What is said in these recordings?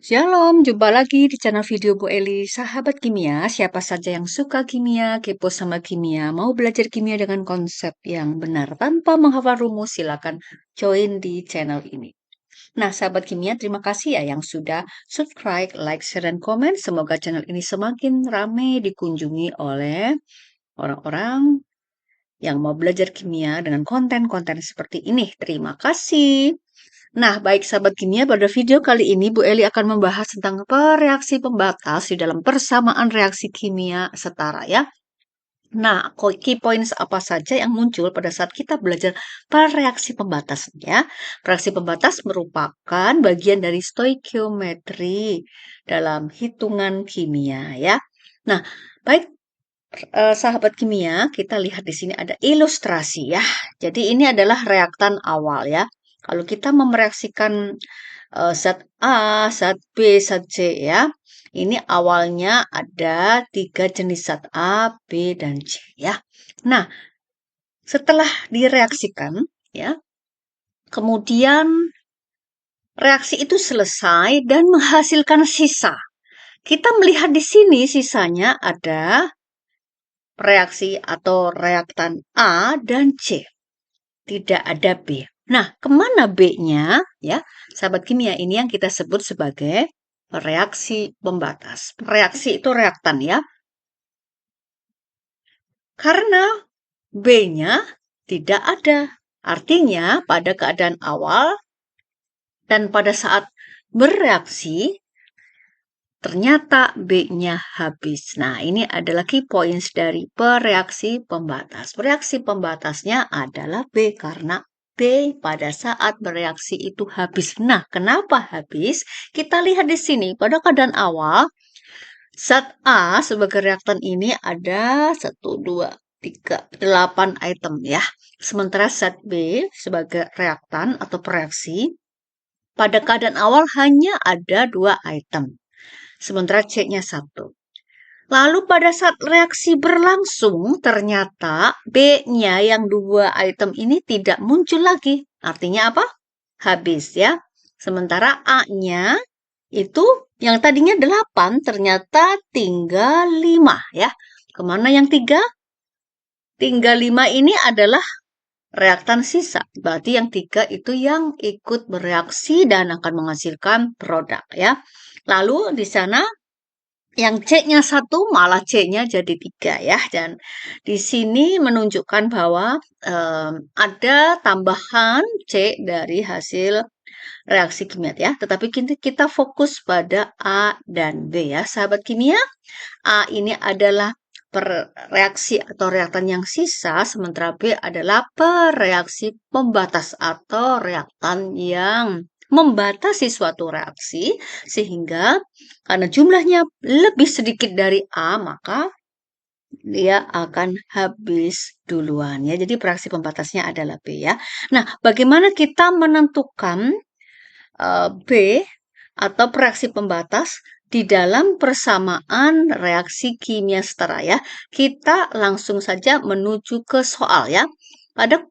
Shalom, jumpa lagi di channel video Bu Eli. Sahabat kimia, siapa saja yang suka kimia, kepo sama kimia, mau belajar kimia dengan konsep yang benar tanpa menghafal rumus, silakan join di channel ini. Nah, sahabat kimia, terima kasih ya yang sudah subscribe, like, share, dan komen. Semoga channel ini semakin ramai dikunjungi oleh orang-orang yang mau belajar kimia dengan konten-konten seperti ini. Terima kasih. Nah, baik sahabat kimia, pada video kali ini Bu Eli akan membahas tentang reaksi pembatas di dalam persamaan reaksi kimia setara ya. Nah, key points apa saja yang muncul pada saat kita belajar reaksi pembatas ya. Reaksi pembatas merupakan bagian dari stoikiometri dalam hitungan kimia ya. Nah, baik sahabat kimia, kita lihat di sini ada ilustrasi ya. Jadi ini adalah reaktan awal ya. Kalau kita mereaksikan zat A, zat B, zat C ya. Ini awalnya ada 3 jenis zat A, B, dan C ya. Nah, setelah direaksikan ya, kemudian reaksi itu selesai dan menghasilkan sisa. Kita melihat di sini sisanya ada reaksi atau reaktan A dan C. Tidak ada B. Nah, kemana B-nya? Ya, sahabat kimia, ini yang kita sebut sebagai reaksi pembatas. Reaksi itu reaktan ya. Karena B-nya tidak ada. Artinya pada keadaan awal dan pada saat bereaksi, ternyata B-nya habis. Nah, ini adalah key points dari pereaksi pembatas. Reaksi pembatasnya adalah B karena B pada saat bereaksi itu habis. Nah, kenapa habis? Kita lihat di sini, pada keadaan awal, zat A sebagai reaktan ini ada 1, 2, 3, 8 item ya. Sementara zat B sebagai reaktan atau pereaksi, pada keadaan awal hanya ada 2 item. Sementara C-nya 1. Lalu pada saat reaksi berlangsung, ternyata B-nya yang 2 item ini tidak muncul lagi. Artinya apa? Habis ya. Sementara A-nya itu yang tadinya 8, ternyata tinggal 5 ya. Kemana yang 3? Tinggal 5 ini adalah reaktan sisa. Berarti yang 3 itu yang ikut bereaksi dan akan menghasilkan produk ya. Lalu di sana yang C-nya 1 malah C-nya jadi 3 ya. Dan di sini menunjukkan bahwa ada tambahan C dari hasil reaksi kimia ya. Tetapi kita fokus pada A dan B ya. Sahabat kimia, A ini adalah reaksi atau reaktan yang sisa, sementara B adalah pereaksi pembatas atau reaktan yang membatasi suatu reaksi, sehingga karena jumlahnya lebih sedikit dari A, maka dia akan habis duluan ya. Jadi reaksi pembatasnya adalah B ya. Nah, bagaimana kita menentukan B atau reaksi pembatas di dalam persamaan reaksi kimia setara ya. Kita langsung saja menuju ke soal ya. Pada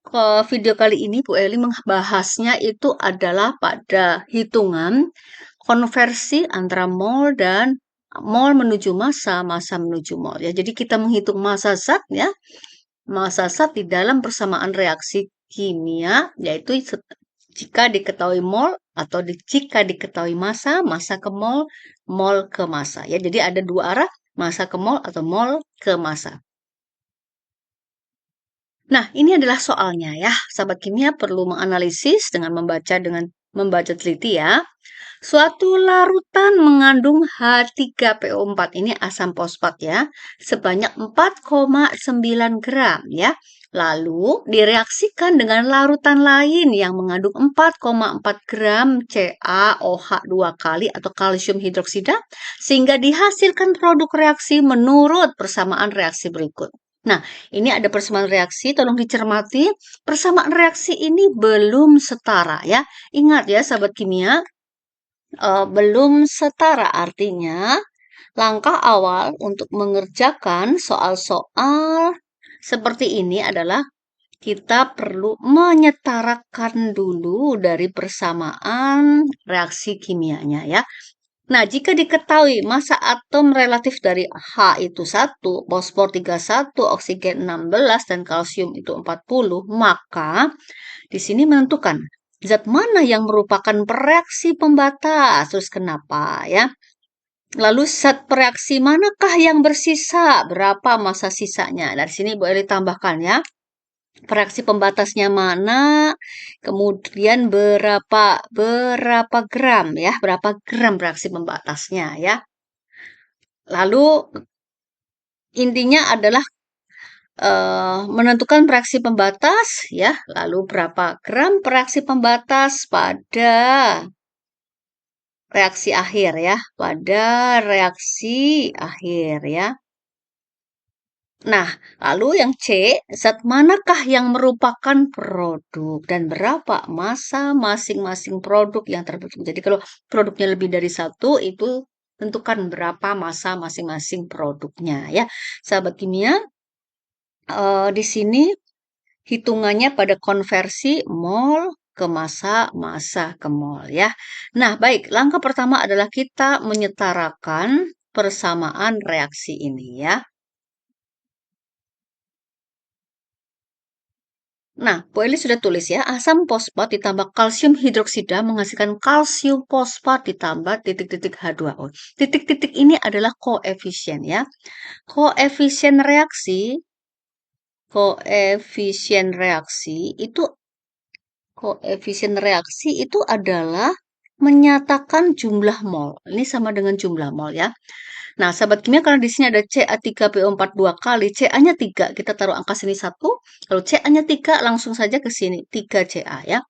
video kali ini Bu Eli membahasnya itu adalah pada hitungan konversi antara mol dan mol menuju massa, massa menuju mol ya. Jadi kita menghitung massa zat ya. Massa zat di dalam persamaan reaksi kimia yaitu jika diketahui mol atau jika diketahui massa, massa ke mol, mol ke massa ya. Jadi ada 2 arah, massa ke mol atau mol ke massa. Nah, ini adalah soalnya ya. Sahabat kimia perlu menganalisis dengan membaca teliti ya. Suatu larutan mengandung H3PO4 ini asam fosfat ya, sebanyak 4,9 gram ya. Lalu direaksikan dengan larutan lain yang mengandung 4,4 gram CaOH 2 kali atau kalsium hidroksida sehingga dihasilkan produk reaksi menurut persamaan reaksi berikut. Nah, ini ada persamaan reaksi, tolong dicermati. Persamaan reaksi ini belum setara ya. Ingat ya sahabat kimia, belum setara artinya langkah awal untuk mengerjakan soal-soal seperti ini adalah kita perlu menyetarakan dulu dari persamaan reaksi kimianya ya. Nah, jika diketahui massa atom relatif dari H itu 1, fosfor 31, oksigen 16, dan kalsium itu 40, maka di sini menentukan zat mana yang merupakan reaksi pembatas. Terus kenapa ya? Lalu zat reaksi manakah yang bersisa? Berapa massa sisanya? Dari sini boleh ditambahkan ya. Reaksi pembatasnya mana? Kemudian berapa gram ya? Berapa gram reaksi pembatasnya ya? Lalu intinya adalah menentukan reaksi pembatas ya. Lalu berapa gram reaksi pembatas pada reaksi akhir ya? Pada reaksi akhir ya. Nah, lalu yang C, zat manakah yang merupakan produk dan berapa massa masing-masing produk yang terbentuk. Jadi kalau produknya lebih dari satu, itu tentukan berapa massa masing-masing produknya ya. Sahabat kimia, di sini hitungannya pada konversi mol ke massa, massa ke mol ya. Nah, baik, langkah pertama adalah kita menyetarakan persamaan reaksi ini ya. Nah, Bu Eli sudah tulis ya, asam fosfat ditambah kalsium hidroksida menghasilkan kalsium fosfat ditambah titik-titik H2O. Titik-titik ini adalah koefisien ya. Koefisien reaksi, koefisien reaksi itu koefisien reaksi itu adalah menyatakan jumlah mol. Ini sama dengan jumlah mol ya. Nah, sahabat kimia karena di sini ada Ca3PO4 dua kali, Ca-nya 3, kita taruh angka sini 1, lalu Ca-nya 3 langsung saja ke sini 3 Ca ya.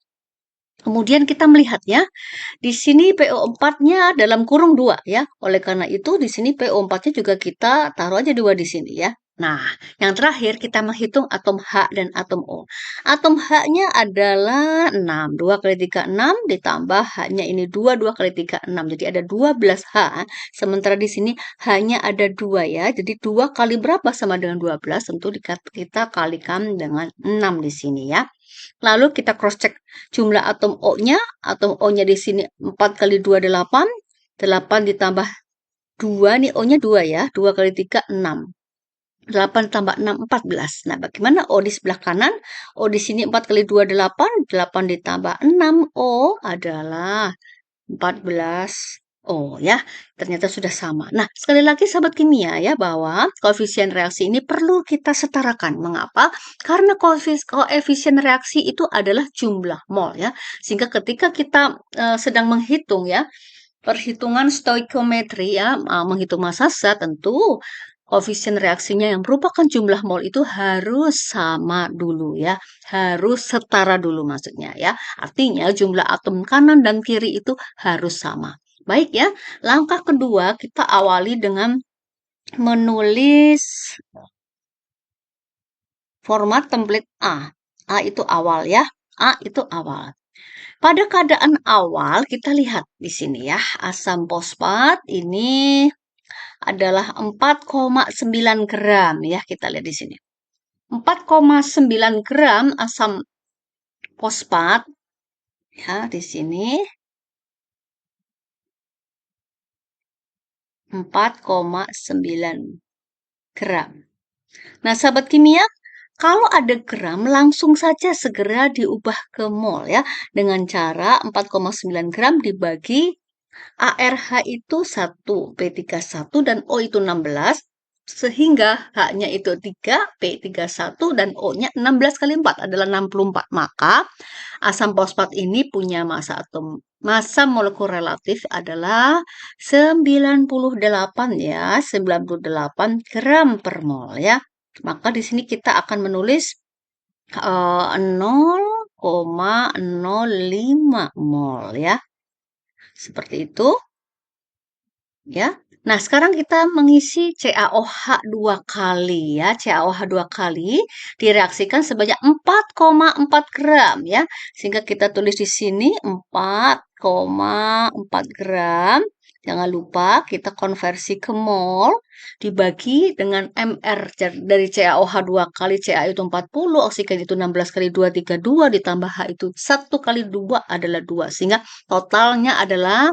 Kemudian kita melihat ya, di sini PO4-nya dalam kurung 2 ya. Oleh karena itu di sini PO4-nya juga kita taruh aja 2 di sini ya. Nah, yang terakhir kita menghitung atom H dan atom O. Atom H-nya adalah 6. 2 kali 3, 6. Ditambah H-nya ini 2, 2 kali 3, 6. Jadi ada 12 H. Sementara di sini H-nya ada 2 ya. Jadi 2 kali berapa sama dengan 12? Tentu kita kalikan dengan 6 di sini ya. Lalu kita cross check jumlah atom O-nya. Atom O-nya di sini 4 kali 2, 8. 8 ditambah 2, nih O-nya 2 ya. 2 kali 3, 6. 8 tambah 6, 14. Nah, bagaimana O di sebelah kanan? O di sini 4 kali 2, 8. 8 ditambah 6, O adalah 14. Oh ya, ternyata sudah sama. Nah, sekali lagi sahabat kimia ya, bahwa koefisien reaksi ini perlu kita setarakan. Mengapa? Karena koefisien reaksi itu adalah jumlah mol ya. Sehingga ketika kita sedang menghitung ya, perhitungan stoikiometri ya, menghitung massa zat, tentu koefisien reaksinya yang merupakan jumlah mol itu harus sama dulu ya, harus setara dulu maksudnya ya. Artinya jumlah atom kanan dan kiri itu harus sama. Baik ya, langkah kedua kita awali dengan menulis format template A. A itu awal ya, A itu awal. Pada keadaan awal kita lihat di sini ya, asam fosfat ini adalah 4,9 gram ya, kita lihat di sini. 4,9 gram asam fosfat ya di sini. 4,9 gram. Nah, sahabat kimia, kalau ada gram langsung saja segera diubah ke mol ya, dengan cara 4,9 gram dibagi ARH itu 1, P31 dan O itu 16, sehingga H-nya itu 3, P31 dan O-nya 16 kali 4 adalah 64. Maka asam fosfat ini punya massa molekul relatif adalah 98 ya, 98 gram per mol ya. Maka di sini kita akan menulis 0,05 mol ya. Seperti itu. Ya. Nah, sekarang kita mengisi CaOH 2 kali ya. CaOH 2 kali direaksikan sebanyak 4,4 gram ya. Sehingga kita tulis di sini 4,4 gram. Jangan lupa kita konversi ke mol dibagi dengan MR dari CaOH 2 kali Ca itu 40, oksigen itu 16 kali 2, 32 ditambah H itu 1 kali 2 adalah 2. Sehingga totalnya adalah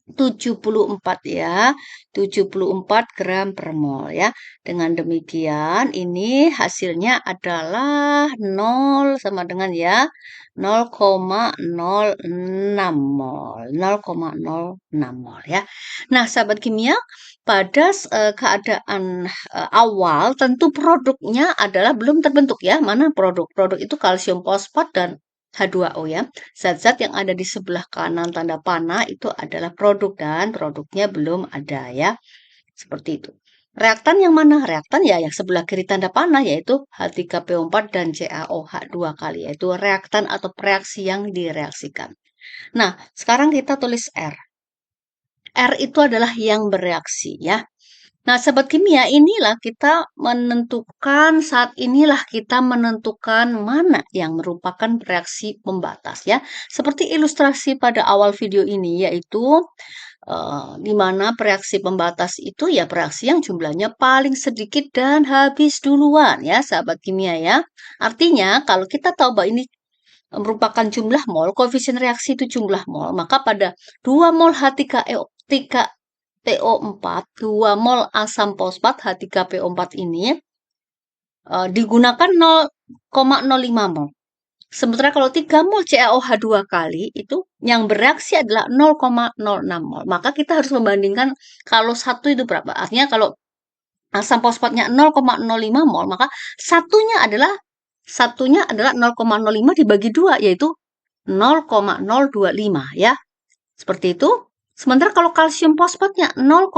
74 ya, 74 gram per mol ya. Dengan demikian ini hasilnya adalah 0 sama dengan ya 0,06 mol, 0,06 mol ya. Nah, sahabat kimia, pada keadaan awal tentu produknya adalah belum terbentuk ya. Mana produk? Produk itu kalsium fosfat dan H2O ya. Zat-zat yang ada di sebelah kanan tanda panah itu adalah produk dan produknya belum ada ya. Seperti itu. Reaktan yang mana? Reaktan ya yang sebelah kiri tanda panah yaitu H3PO4 dan CaOH 2 kali yaitu reaktan atau reaksi yang direaksikan. Nah, sekarang kita tulis R. R itu adalah yang bereaksi ya. Nah, sobat kimia, saat inilah kita menentukan mana yang merupakan reaksi pembatas ya. Seperti ilustrasi pada awal video ini, yaitu di mana reaksi pembatas itu ya reaksi yang jumlahnya paling sedikit dan habis duluan ya, sahabat kimia ya. Artinya, kalau kita tahu bahwa ini merupakan jumlah mol, koefisien reaksi itu jumlah mol, maka pada 2 mol H3PO, 2 mol asam fosfat H3PO4 ini digunakan 0,05 mol. Sementara kalau 3 mol CaOH 2 kali itu yang bereaksi adalah 0,06 mol. Maka kita harus membandingkan kalau satu itu berapa. Artinya kalau asam fosfatnya 0,05 mol, maka satunya adalah 0,05 dibagi 2 yaitu 0,025 ya. Seperti itu. Sementara kalau kalsium fosfatnya 0,06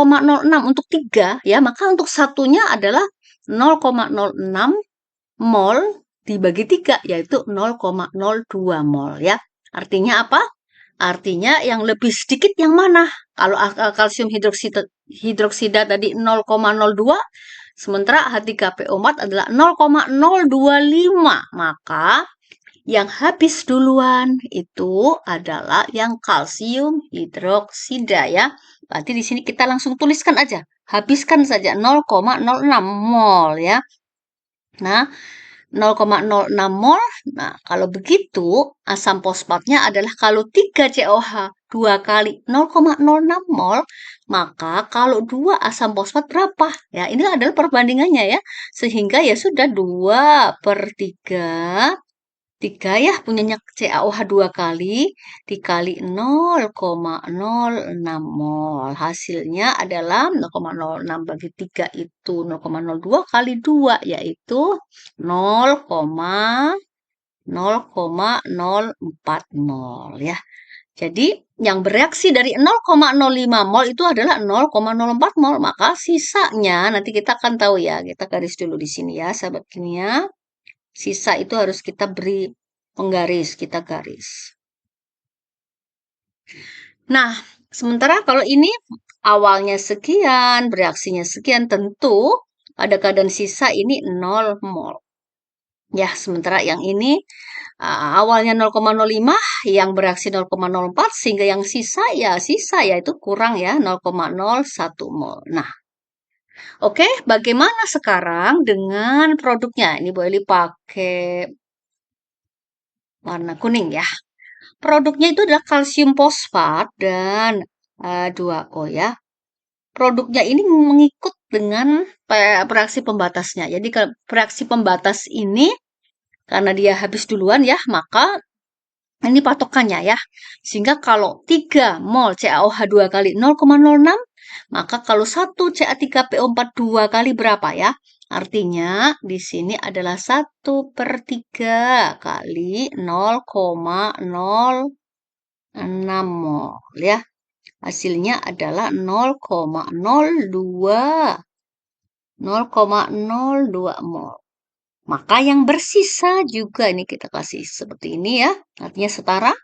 untuk 3 ya, maka untuk satunya adalah 0,06 mol dibagi 3 yaitu 0,02 mol ya. Artinya apa? Artinya yang lebih sedikit yang mana? Kalau kalsium hidroksida tadi 0,02, sementara H3PO4 adalah 0,025. Maka yang habis duluan itu adalah yang kalsium hidroksida ya. Berarti di sini kita langsung tuliskan aja. Habiskan saja 0,06 mol ya. Nah, 0,06 mol. Nah, kalau begitu asam fosfatnya adalah kalau 3 COH 2 kali 0,06 mol, maka kalau 2 asam fosfat berapa? Ya, ini adalah perbandingannya ya. Sehingga ya sudah 2/3 3 ya punyanya CaOH 2 kali dikali 0,06 mol. Hasilnya adalah 0,06 bagi 3 itu 0,02 kali 2 yaitu 0,04 mol ya. Jadi yang bereaksi dari 0,05 mol itu adalah 0,04 mol. Maka sisanya nanti kita akan tahu ya. Kita garis dulu di sini ya sahabat kimia. Sisa itu harus kita beri penggaris, kita garis. Nah, sementara kalau ini awalnya sekian, bereaksinya sekian, tentu pada keadaan sisa ini 0 mol. Ya, sementara yang ini awalnya 0,05, yang bereaksi 0,04, sehingga yang sisa itu kurang ya 0,01 mol. Nah, oke, bagaimana sekarang dengan produknya? Ini boleh pakai warna kuning ya. Produknya itu adalah kalsium fosfat dan H2O ya. Produknya ini mengikut dengan reaksi pembatasnya. Jadi reaksi pembatas ini karena dia habis duluan ya, maka ini patokannya ya. Sehingga kalau 3 mol CaOH 2 kali 0,06, maka kalau 1 Ca3PO4 2 kali berapa ya? Artinya di sini adalah 1/3 kali 0,06 mol ya. Hasilnya adalah 0,02 mol. Maka yang bersisa juga ini kita kasih seperti ini ya. Artinya setara.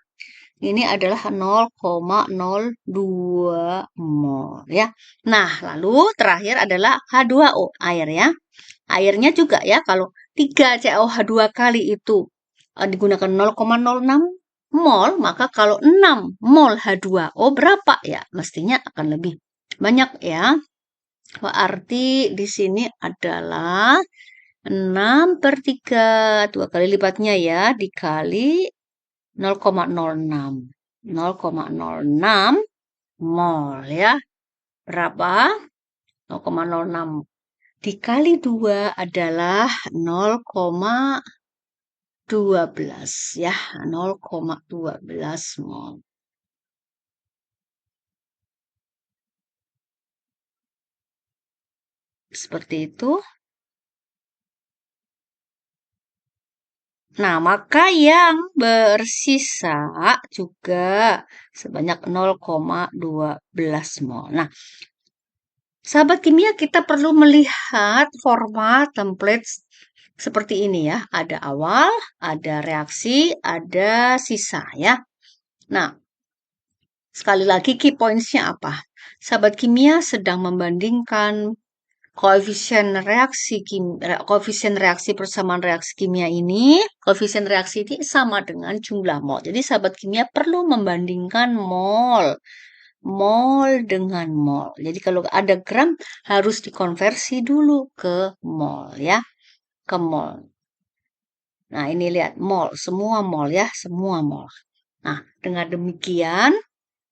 Ini adalah 0,02 mol ya. Nah, lalu terakhir adalah H2O, air ya. Airnya juga ya, kalau 3 CaOH 2 kali itu digunakan 0,06 mol, maka kalau 6 mol H2O berapa ya? Mestinya akan lebih banyak ya. Berarti di sini adalah 6/3, 2 kali lipatnya ya, dikali 0,06. 0,06 mol ya. Berapa? 0,06. Dikali 2 adalah 0,12 ya. 0,12 mol. Seperti itu. Nah, maka yang bersisa juga sebanyak 0,12 mol. Nah, sahabat kimia, kita perlu melihat format template seperti ini ya. Ada awal, ada reaksi, ada sisa ya. Nah, sekali lagi key points-nya apa? Sahabat kimia sedang membandingkan koefisien reaksi persamaan reaksi kimia ini, koefisien reaksi ini sama dengan jumlah mol. Jadi sahabat kimia perlu membandingkan mol dengan mol. Jadi kalau ada gram harus dikonversi dulu ke mol ya, ke mol. Nah, ini lihat mol, semua mol ya, semua mol. Nah, dengan demikian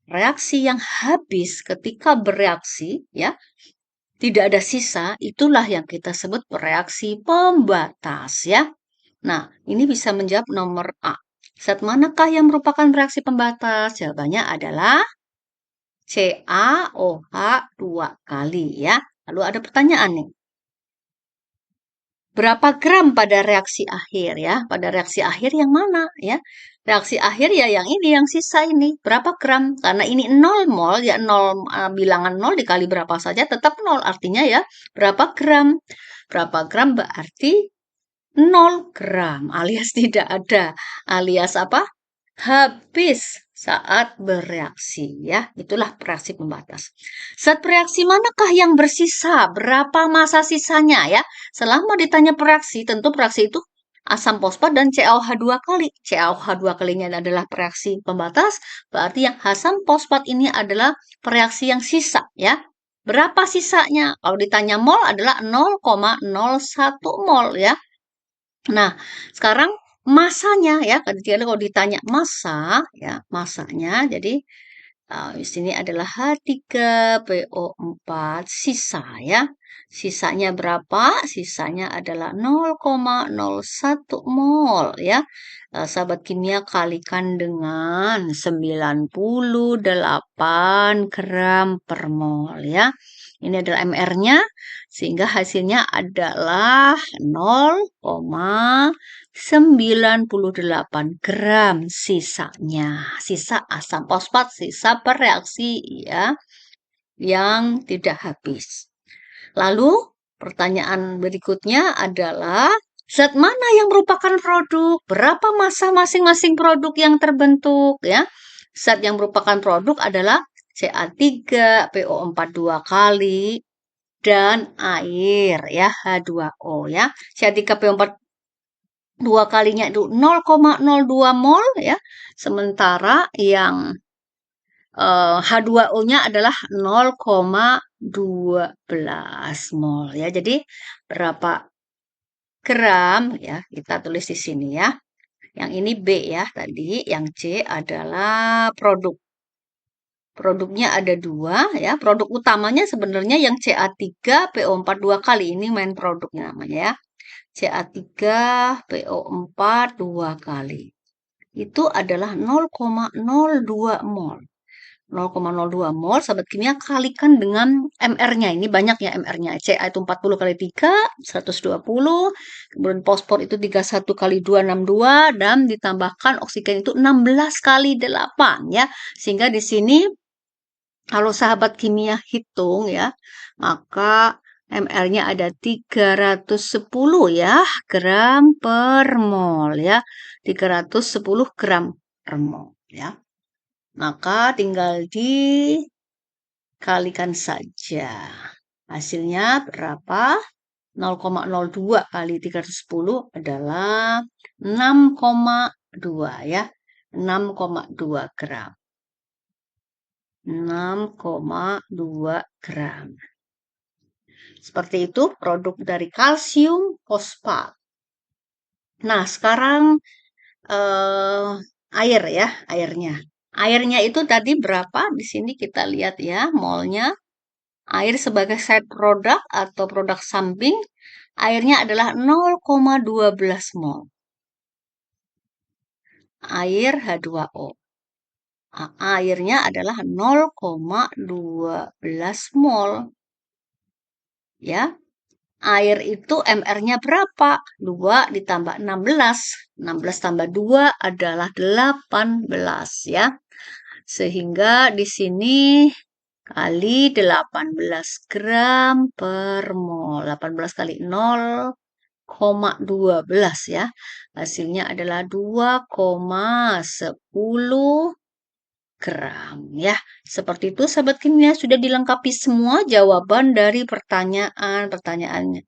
reaksi yang habis ketika bereaksi ya, tidak ada sisa, itulah yang kita sebut reaksi pembatas ya. Nah, ini bisa menjawab nomor A. Zat manakah yang merupakan reaksi pembatas? Jawabannya adalah CaOH 2 kali ya. Lalu ada pertanyaan nih. Berapa gram pada reaksi akhir ya? Pada reaksi akhir yang mana ya? Reaksi akhir ya yang ini, yang sisa ini. Berapa gram? Karena ini 0 mol, ya 0, bilangan 0 dikali berapa saja tetap 0. Artinya ya berapa gram? Berapa gram berarti 0 gram alias tidak ada. Alias apa? Habis saat bereaksi ya. Itulah reaksi pembatas. Saat bereaksi manakah yang bersisa? Berapa massa sisanya ya? Selama ditanya bereaksi, tentu bereaksi itu asam fosfat dan CaOH 2 kali. CaOH 2 kalinya adalah reaksi pembatas, berarti yang asam fosfat ini adalah reaksi yang sisa ya. Berapa sisanya? Kalau ditanya mol adalah 0,01 mol ya. Nah, sekarang masanya ya, kalau ditanya massa ya, masanya jadi di sini adalah H3PO4 sisa ya. Sisanya berapa? Sisanya adalah 0,01 mol ya. Sahabat kimia kalikan dengan 98 gram per mol ya. Ini adalah MR-nya sehingga hasilnya adalah 0,98 gram sisanya. Sisa asam fosfat, sisa bereaksi ya yang tidak habis. Lalu pertanyaan berikutnya adalah zat mana yang merupakan produk? Berapa massa masing-masing produk yang terbentuk ya? Zat yang merupakan produk adalah Ca3PO4 2 kali dan air ya, H2O ya. Ca3PO4 2 kalinya itu 0,02 mol ya. Sementara yang H2O-nya adalah 0,12 mol ya. Jadi berapa gram ya? Kita tulis di sini ya. Yang ini B ya tadi, yang C adalah produk. Produknya ada 2 ya. Produk utamanya sebenarnya yang Ca3PO4 2 kali, ini main produknya namanya ya. Ca3PO4 2 kali. Itu adalah 0,02 mol. 0,02 mol, sahabat kimia kalikan dengan MR-nya. Ini banyak ya MR-nya. Ca itu 40 kali 3, 120. Kemudian fosfor itu 31 kali 262. Dan ditambahkan oksigen itu 16 kali 8 ya. Sehingga di sini kalau sahabat kimia hitung ya, maka MR-nya ada 310 ya, gram per mol ya. 310 gram per mol ya. Maka tinggal dikalikan saja. Hasilnya berapa? 0,02 kali 310 adalah 6,2 ya. 6,2 gram. 6,2 gram. Seperti itu produk dari kalsium fosfat. Nah, sekarang air ya, airnya. Airnya itu tadi berapa? Di sini kita lihat ya, molnya. Air sebagai side product atau produk samping, airnya adalah 0,12 mol. Air H2O. Airnya adalah 0,12 mol. Ya, air itu MR-nya berapa? 2 ditambah 16. 16 tambah 2 adalah 18 ya. Sehingga di sini kali 18 gram per mol. 18 kali 0,12 ya. Hasilnya adalah 2,10 gram ya. Seperti itu sahabat kimia, sudah dilengkapi semua jawaban dari pertanyaan-pertanyaan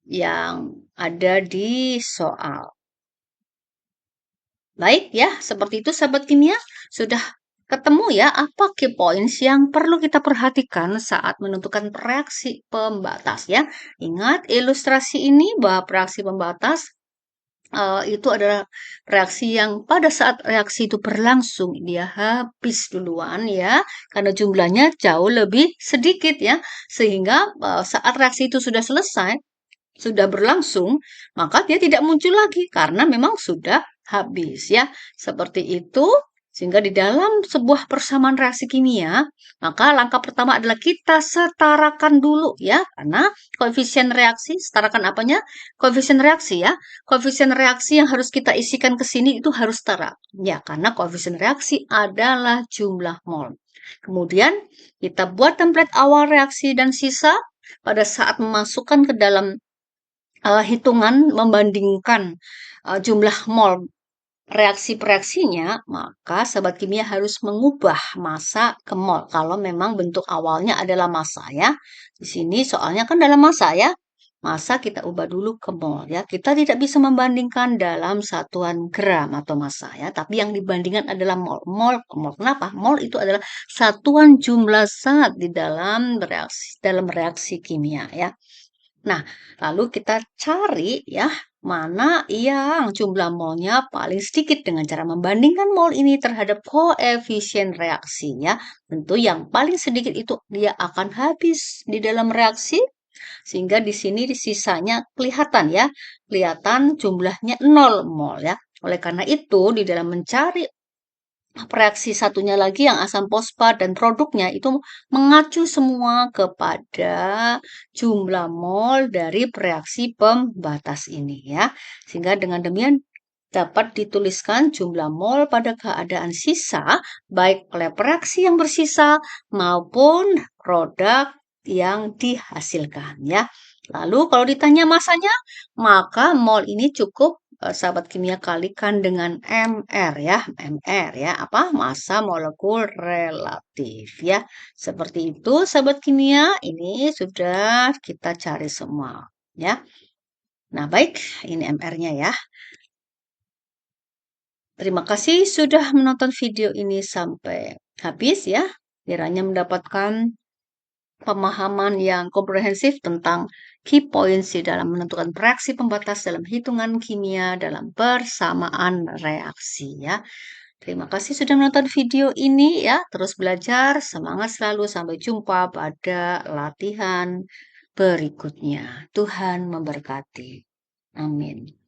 yang ada di soal. Baik ya, seperti itu sahabat kimia, sudah ketemu ya apa key points yang perlu kita perhatikan saat menentukan reaksi pembatas ya. Ingat ilustrasi ini bahwa reaksi pembatas itu adalah reaksi yang pada saat reaksi itu berlangsung dia habis duluan ya, karena jumlahnya jauh lebih sedikit ya, sehingga saat reaksi itu sudah selesai, sudah berlangsung, maka dia tidak muncul lagi karena memang sudah habis ya. Seperti itu, sehingga di dalam sebuah persamaan reaksi kimia, maka langkah pertama adalah kita setarakan dulu ya, karena koefisien reaksi, setarakan apanya? Koefisien reaksi ya. Koefisien reaksi yang harus kita isikan ke sini itu harus setara. Ya, karena koefisien reaksi adalah jumlah mol. Kemudian kita buat template awal reaksi dan sisa pada saat memasukkan ke dalam hitungan membandingkan jumlah mol reaksi-reaksinya, maka sahabat kimia harus mengubah massa ke mol. Kalau memang bentuk awalnya adalah massa ya. Di sini soalnya kan dalam massa ya. Massa kita ubah dulu ke mol ya. Kita tidak bisa membandingkan dalam satuan gram atau massa ya. Tapi yang dibandingkan adalah mol. Mol ke mol. Kenapa? Mol itu adalah satuan jumlah zat di dalam reaksi kimia ya. Nah, lalu kita cari ya mana yang jumlah molnya paling sedikit dengan cara membandingkan mol ini terhadap koefisien reaksinya. Tentu yang paling sedikit itu dia akan habis di dalam reaksi, sehingga di sini di sisanya kelihatan ya, kelihatan jumlahnya 0 mol ya. Oleh karena itu di dalam mencari reaksi satunya lagi yang asam fosfat dan produknya itu mengacu semua kepada jumlah mol dari reaksi pembatas ini ya. Sehingga dengan demikian dapat dituliskan jumlah mol pada keadaan sisa baik oleh reaksi yang bersisa maupun produk yang dihasilkan ya. Lalu kalau ditanya masanya, maka mol ini cukup sahabat kimia kalikan dengan MR ya, MR ya, apa massa molekul relatif ya. Seperti itu sahabat kimia, ini sudah kita cari semua ya. Nah, baik, ini MR-nya ya. Terima kasih sudah menonton video ini sampai habis ya. Kiranya mendapatkan pemahaman yang komprehensif tentang key points di dalam menentukan reaksi pembatas dalam hitungan kimia dalam persamaan reaksi ya. Terima kasih sudah menonton video ini ya. Terus belajar, semangat selalu. Sampai jumpa pada latihan berikutnya. Tuhan memberkati. Amin.